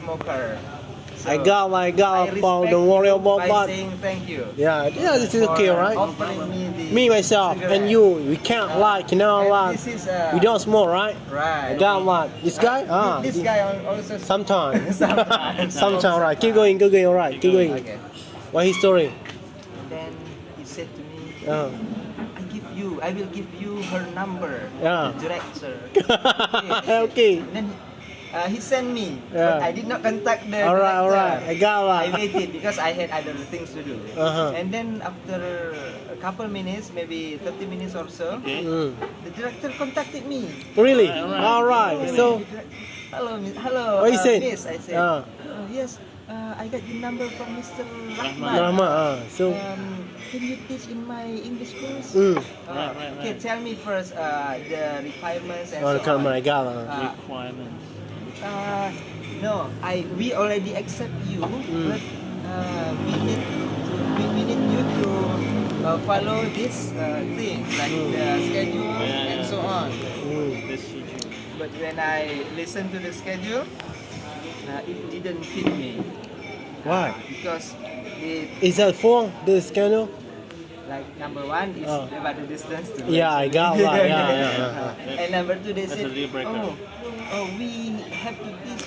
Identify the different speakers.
Speaker 1: smoker. So
Speaker 2: I got about don't worry about
Speaker 1: by
Speaker 2: that.
Speaker 1: saying thank you.
Speaker 2: Yeah, this is okay,
Speaker 1: for
Speaker 2: right?
Speaker 1: offering me the
Speaker 2: Me myself
Speaker 1: cigarette.
Speaker 2: and you, we can't like, you know,
Speaker 1: And
Speaker 2: like,
Speaker 1: this is
Speaker 2: we don't smoke, right?
Speaker 1: right.
Speaker 2: I got what? This guy?
Speaker 1: This guy also
Speaker 2: Sometimes.
Speaker 1: sometimes.
Speaker 2: Sometimes, right? Keep going, alright, keep going.
Speaker 1: Okay.
Speaker 2: What his story?
Speaker 1: And then he said to me,
Speaker 2: Uh,
Speaker 1: I will give you her number.
Speaker 2: Yeah.
Speaker 1: The director.
Speaker 2: Okay.
Speaker 1: And then he sent me,
Speaker 2: Yeah.
Speaker 1: but I did not contact the
Speaker 2: Alright,
Speaker 1: director.
Speaker 2: alright. I got
Speaker 1: I
Speaker 2: what?
Speaker 1: waited because I had other things to do.
Speaker 2: Uh-huh.
Speaker 1: And then after a couple minutes, maybe 30 minutes or so,
Speaker 2: Mm.
Speaker 1: the director contacted me.
Speaker 2: Really? Alright. So,
Speaker 1: Hello,
Speaker 2: what you said?
Speaker 1: miss. I said, yes, I got your number from Mr. Rahman.
Speaker 2: Rahma, so,
Speaker 1: Can you teach in my English course? Okay, tell me first the requirements and so
Speaker 2: come
Speaker 1: on.
Speaker 2: on, I got
Speaker 3: Requirements.
Speaker 1: No, we already accept you, but we need you to follow this thing like the schedule and so on. But when I listened to the schedule, it didn't fit me.
Speaker 2: Why?
Speaker 1: Because it,
Speaker 2: Is that for the scandal?
Speaker 1: like number one is about the distance to
Speaker 2: Yeah, I got that. Yeah.
Speaker 1: And number two, they
Speaker 3: That's
Speaker 1: said,
Speaker 3: a deal breaker.
Speaker 1: we have to teach